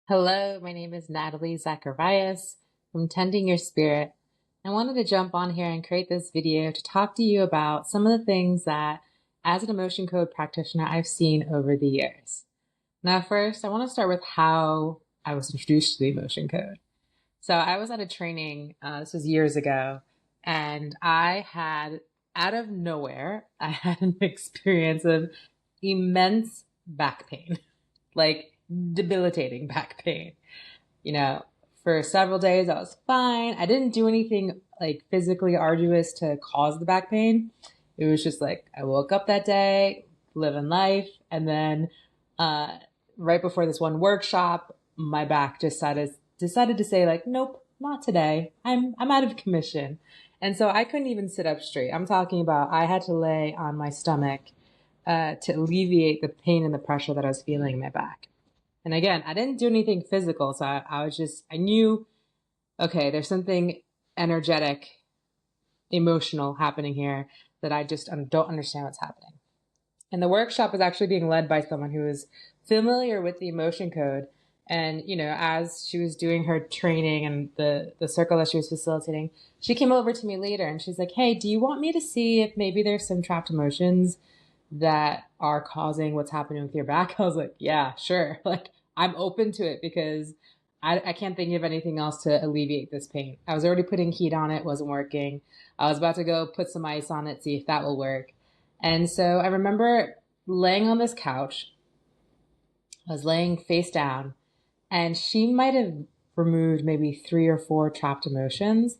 Hello, my name is Natalie Zacharias from Tending Your Spirit. I wanted to jump on here and create this video to talk to you about some of the things that, as an emotion code practitioner, I've seen over the years. Now, first, I want to start with how I was introduced to the emotion code. So I was at a training, this was years ago, and I had, out of nowhere, I had an experience of immense back pain, like debilitating back pain. You know, for several days I was fine. I didn't do anything like physically arduous to cause the back pain. It was just like I woke up that day, living life, and then uh, right before this one workshop, my back just decided to say like, nope, not today. I'm out of commission, and so I couldn't even sit up straight. I'm talking about I had to lay on my stomach to alleviate the pain and the pressure that I was feeling in my back. And again, I didn't do anything physical. So I knew, okay, there's something energetic, emotional happening here that I just don't understand what's happening. And the workshop was actually being led by someone who was familiar with the emotion code. And, as she was doing her training and the circle that she was facilitating, she came over to me later and she's like, hey, do you want me to see if maybe there's some trapped emotions that are causing what's happening with your back? I was like, yeah, sure. Like, I'm open to it because I can't think of anything else to alleviate this pain. I was already putting heat on it, wasn't working. I was about to go put some ice on it, see if that will work. And so I remember laying on this couch. I was laying face down, and she might have removed maybe 3 or 4 trapped emotions.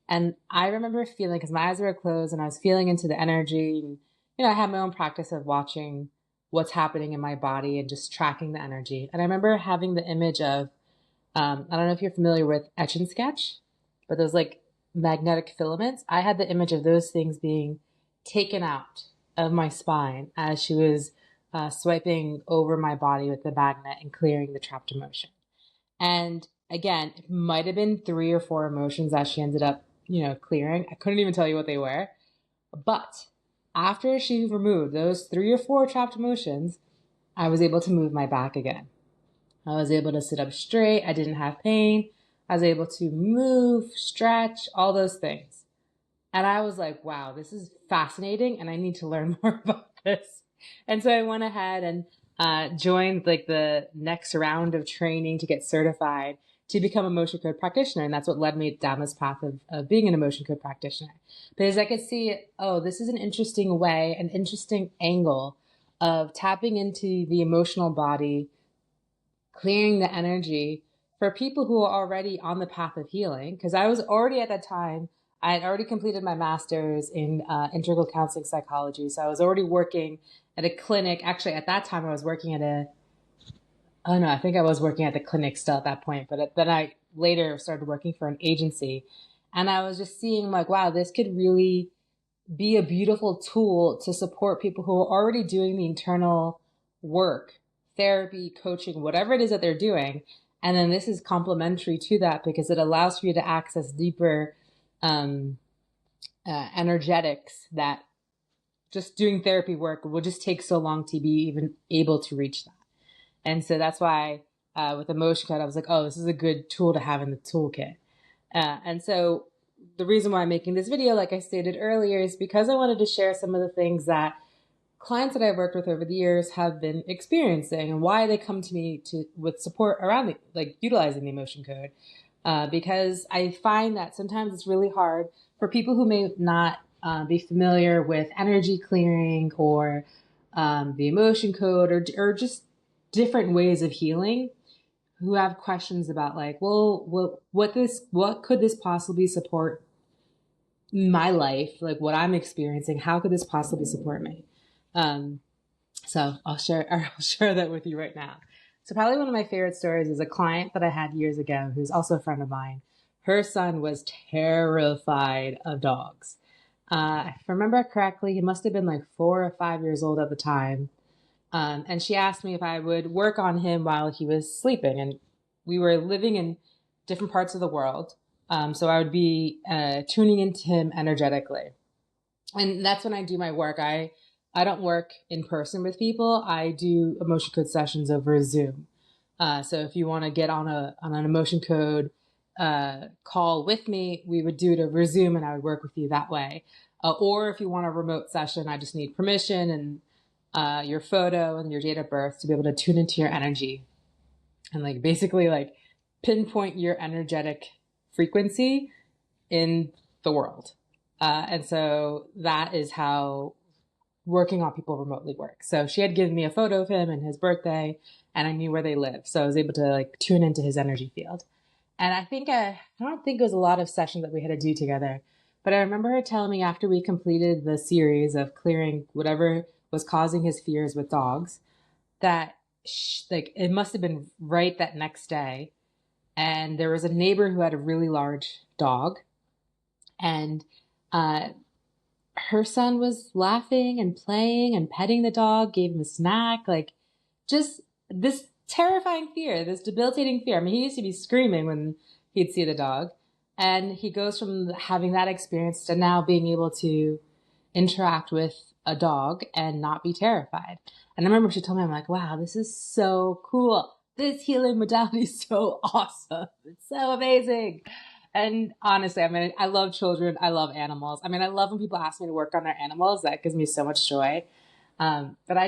And I remember feeling, because my eyes were closed and I was feeling into the energy. And, I had my own practice of watching what's happening in my body and just tracking the energy. And I remember having the image of, I don't know if you're familiar with Etch and Sketch, but those like magnetic filaments. I had the image of those things being taken out of my spine as she was swiping over my body with the magnet and clearing the trapped emotion. And again, it might have been 3 or 4 emotions that she ended up, clearing. I couldn't even tell you what they were. But after she removed those 3 or 4 trapped emotions, I was able to move my back again. I was able to sit up straight. I didn't have pain. I was able to move, stretch, all those things. And I was like, wow, this is fascinating and I need to learn more about this. And so I went ahead and joined like the next round of training to get certified to become a motion code practitioner. And that's what led me down this path of being an emotion code practitioner. Because I could see, oh, this is an interesting way, an interesting angle of tapping into the emotional body, clearing the energy for people who are already on the path of healing. Because I was already at that time, I had already completed my master's in integral counseling psychology. So I was already working at a clinic. Actually, at that time, I was working at oh no, I think I was working at the clinic still at that point. But then I later started working for an agency. And I was just seeing like, wow, this could really be a beautiful tool to support people who are already doing the internal work, therapy, coaching, whatever it is that they're doing. And then this is complementary to that because it allows for you to access deeper energetics that just doing therapy work will just take so long to be even able to reach that. And so that's why with Emotion Code, I was like, oh, this is a good tool to have in the toolkit. And so the reason why I'm making this video, like I stated earlier, is because I wanted to share some of the things that clients that I've worked with over the years have been experiencing and why they come to me with support around utilizing the emotion code. Because I find that sometimes it's really hard for people who may not be familiar with energy clearing or the emotion code or just different ways of healing, who have questions about like, well, what could this possibly support my life? Like what I'm experiencing, how could this possibly support me? So I'll share that with you right now. So probably one of my favorite stories is a client that I had years ago, who's also a friend of mine. Her son was terrified of dogs. If I remember correctly, he must have been like 4 or 5 years old at the time. And she asked me if I would work on him while he was sleeping. And we were living in different parts of the world. So I would be tuning into him energetically. And that's when I do my work. I don't work in person with people. I do emotion code sessions over Zoom. So if you want to get on an emotion code call with me, we would do it over Zoom, and I would work with you that way. Or if you want a remote session, I just need permission and your photo and your date of birth to be able to tune into your energy and like basically like pinpoint your energetic frequency in the world. And so that is how working on people remotely works. So she had given me a photo of him and his birthday, and I knew where they live. So I was able to like tune into his energy field. And I don't think it was a lot of sessions that we had to do together, but I remember her telling me after we completed the series of clearing whatever was causing his fears with dogs, that like it must have been right that next day. And there was a neighbor who had a really large dog, and uh, her son was laughing and playing and petting the dog, gave him a snack, like just this terrifying fear, this debilitating fear. I mean, he used to be screaming when he'd see the dog. And he goes from having that experience to now being able to interact with a dog and not be terrified. And I remember she told me, I'm like, wow, this is so cool. This healing modality is so awesome. It's so amazing. And honestly, I mean, I love children. I love animals. I mean, I love when people ask me to work on their animals. That gives me so much joy. But I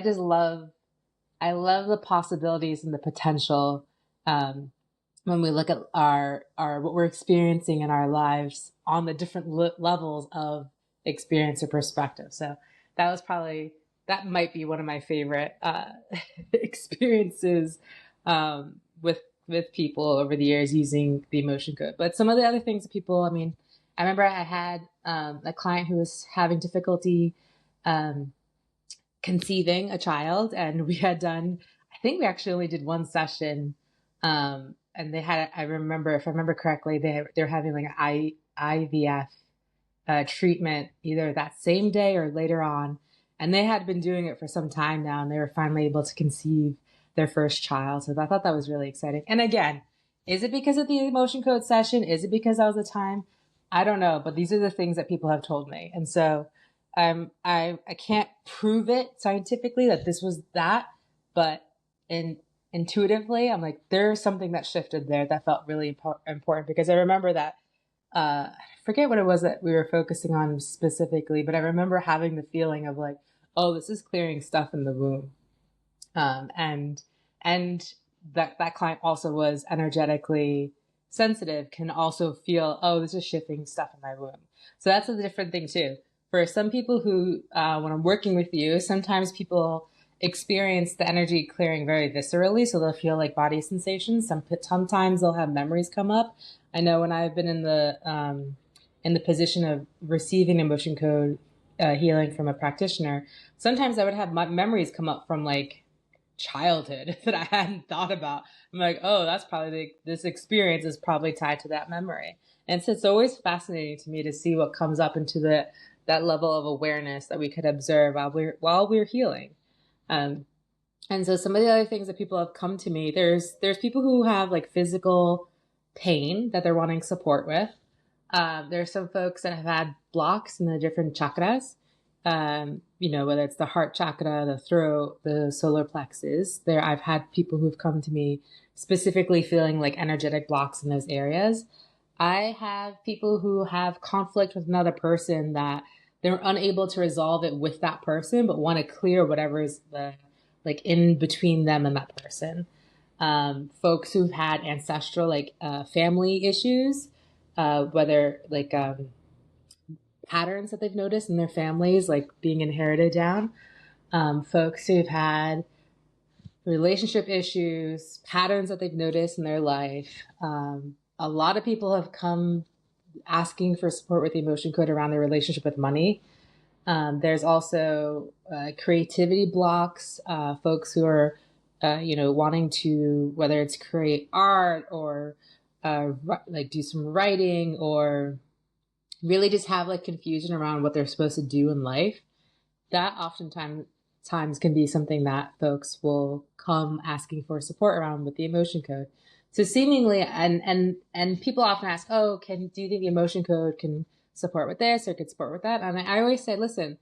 love the possibilities and the potential when we look at our what we're experiencing in our lives on the different levels of experience or perspective. So that might be one of my favorite experiences with people over the years using the emotion code. But some of the other things that people, I mean, I remember I had a client who was having difficulty conceiving a child, and we had done, I think we actually only did one session, and they had, I remember, if I remember correctly, they're having like an IVF treatment either that same day or later on, and they had been doing it for some time now, and they were finally able to conceive their first child. So I thought that was really exciting. And again, is it because of the emotion code session? Is it because that was the time? I don't know, but these are the things that people have told me. And so I can't prove it scientifically that this was that, but intuitively, I'm like, there's something that shifted there that felt really important, because I remember that, I forget what it was that we were focusing on specifically, but I remember having the feeling of like, oh, this is clearing stuff in the womb. And that client also was energetically sensitive, can also feel, oh, this is shifting stuff in my womb. So that's a different thing too. For some people who, when I'm working with you, sometimes people experience the energy clearing very viscerally. So they'll feel like body sensations. Sometimes they'll have memories come up. I know when I've been in the position of receiving emotion code healing from a practitioner, sometimes I would have memories come up from like childhood that I hadn't thought about. I'm like, oh, that's probably this experience is probably tied to that memory. And so it's always fascinating to me to see what comes up into that level of awareness that we could observe while we're healing. And so some of the other things that people have come to me, there's people who have like physical pain that they're wanting support with. There's some folks that have had blocks in the different chakras. Whether it's the heart chakra, the throat, the solar plexus. I've had people who've come to me specifically feeling like energetic blocks in those areas. I have people who have conflict with another person that they're unable to resolve it with that person, but want to clear whatever is like in between them and that person. Folks who've had ancestral family issues, whether patterns that they've noticed in their families, like being inherited down. Folks who've had relationship issues, patterns that they've noticed in their life. A lot of people have come asking for support with the emotion code around their relationship with money. There's also creativity blocks, folks who are, wanting to, whether it's create art or do some writing, or really just have like confusion around what they're supposed to do in life. That oftentimes can be something that folks will come asking for support around with the emotion code. So seemingly, and people often ask, oh, do you think the emotion code can support with this or can support with that? And I always say, listen,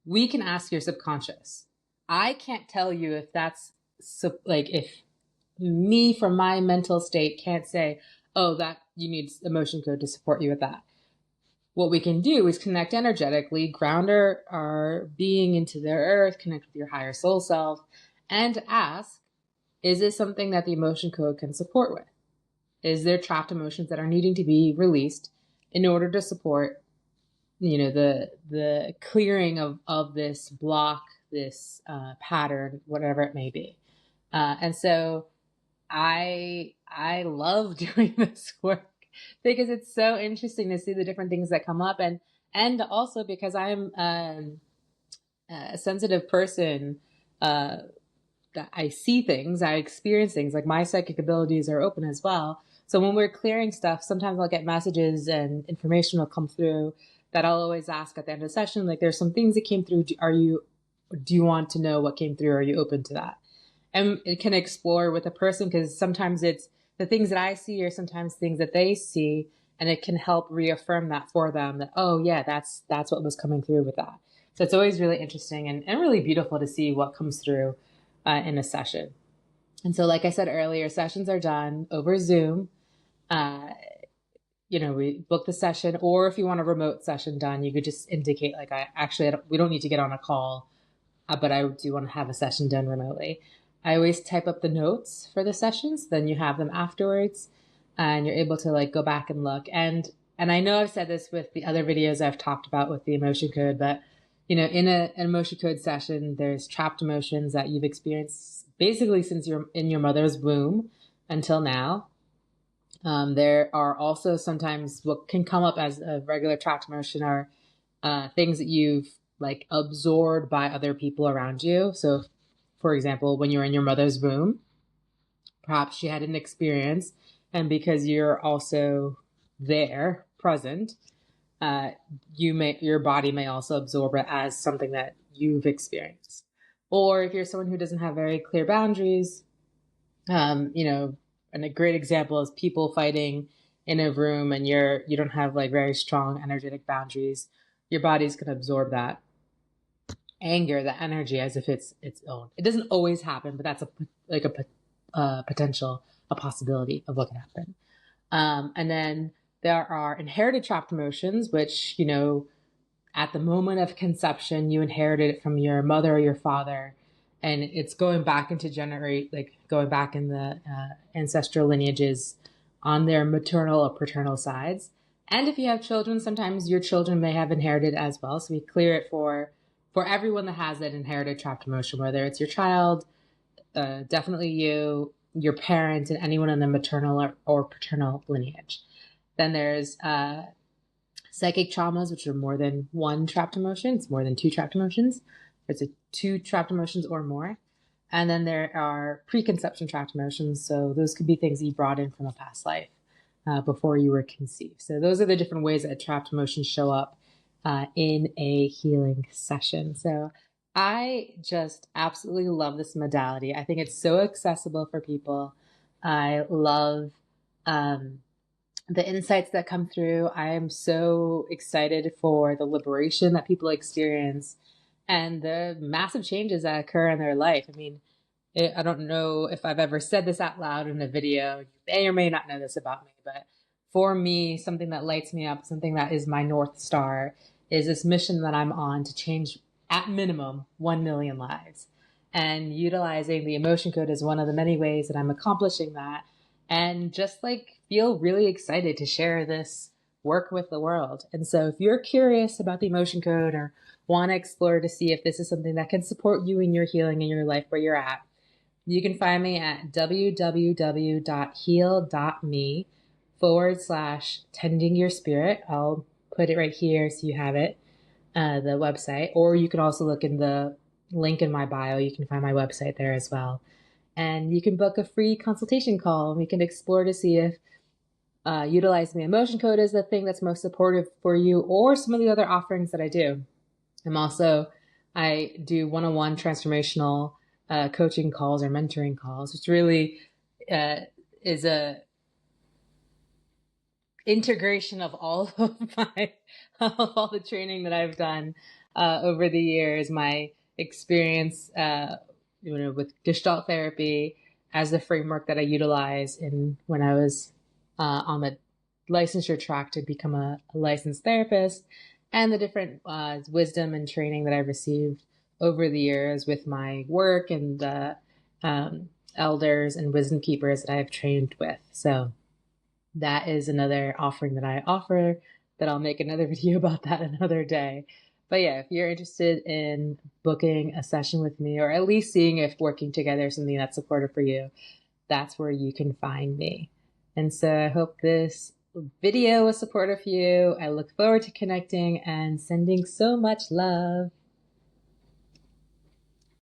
we can ask your subconscious. I can't tell you if that's if me from my mental state can't say, oh, that you need emotion code to support you with that. What we can do is connect energetically, ground our being into the earth, connect with your higher soul self, and ask, is this something that the emotion code can support with? Is there trapped emotions that are needing to be released in order to support, the clearing of this block, this pattern, whatever it may be? And so I love doing this work because it's so interesting to see the different things that come up, and also because I'm a sensitive person. That I see things, I experience things, like my psychic abilities are open as well. So when we're clearing stuff, sometimes I'll get messages and information will come through that I'll always ask at the end of the session, like, there's some things that came through. Do you want to know what came through? Are you open to that? And it can explore with a person, because sometimes it's the things that I see or sometimes things that they see, and it can help reaffirm that for them, that, oh yeah, that's what was coming through with that. So it's always really interesting and really beautiful to see what comes through in a session. And so, like I said earlier, sessions are done over Zoom. We book the session, or if you want a remote session done, you could just indicate, like, we don't need to get on a call, but I do want to have a session done remotely. I always type up the notes for the sessions, then you have them afterwards, and you're able to, like, go back and look. And I know I've said this with the other videos I've talked about with the emotion code, but in an emotion code session, there's trapped emotions that you've experienced basically since you're in your mother's womb until now. There are also sometimes what can come up as a regular trapped emotion are things that you've, like, absorbed by other people around you. So, for example, when you're in your mother's womb, perhaps she had an experience, and because you're also there, present, your body may also absorb it as something that you've experienced. Or if you're someone who doesn't have very clear boundaries, and a great example is people fighting in a room, and you don't have, like, very strong energetic boundaries. Your body's going to absorb that anger, that energy, as if it's its own. It doesn't always happen, but that's a potential, a possibility of what can happen. And then there are inherited trapped emotions, which, at the moment of conception, you inherited it from your mother or your father, and it's going back going back in the ancestral lineages on their maternal or paternal sides. And if you have children, sometimes your children may have inherited as well. So we clear it for everyone that has that inherited trapped emotion, whether it's your child, definitely you, your parents, and anyone in the maternal or paternal lineage. Then there's psychic traumas, which are more than one trapped emotion. It's more than two trapped emotions. There's two trapped emotions or more. And then there are preconception trapped emotions. So those could be things you brought in from a past life before you were conceived. So those are the different ways that trapped emotions show up in a healing session. So I just absolutely love this modality. I think it's so accessible for people. I love the insights that come through. I am so excited for the liberation that people experience and the massive changes that occur in their life. I mean, I don't know if I've ever said this out loud in a video. You may or may not know this about me, but for me, something that lights me up, something that is my North Star, is this mission that I'm on to change, at minimum, 1 million lives. And utilizing the emotion code is one of the many ways that I'm accomplishing that. And just, like, feel really excited to share this work with the world. And so if you're curious about the emotion code or want to explore to see if this is something that can support you in your healing in your life where you're at, you can find me at www.heal.me/tending your spirit. I'll put it right here so you have it, the website. Or you can also look in the link in my bio. You can find my website there as well. And you can book a free consultation call, and we can explore to see if utilizing the emotion code is the thing that's most supportive for you, or some of the other offerings that I do. I do one-on-one transformational coaching calls or mentoring calls, which really is a integration of all of all the training that I've done over the years, my experience with Gestalt therapy, as the framework that I utilize in when I was on the licensure track to become a licensed therapist, and the different wisdom and training that I've received over the years with my work and the elders and wisdom keepers that I've trained with. So that is another offering that I offer that I'll make another video about that another day. But yeah, if you're interested in booking a session with me, or at least seeing if working together is something that's supportive for you, that's where you can find me. And so I hope this video was supportive for you. I look forward to connecting and sending so much love.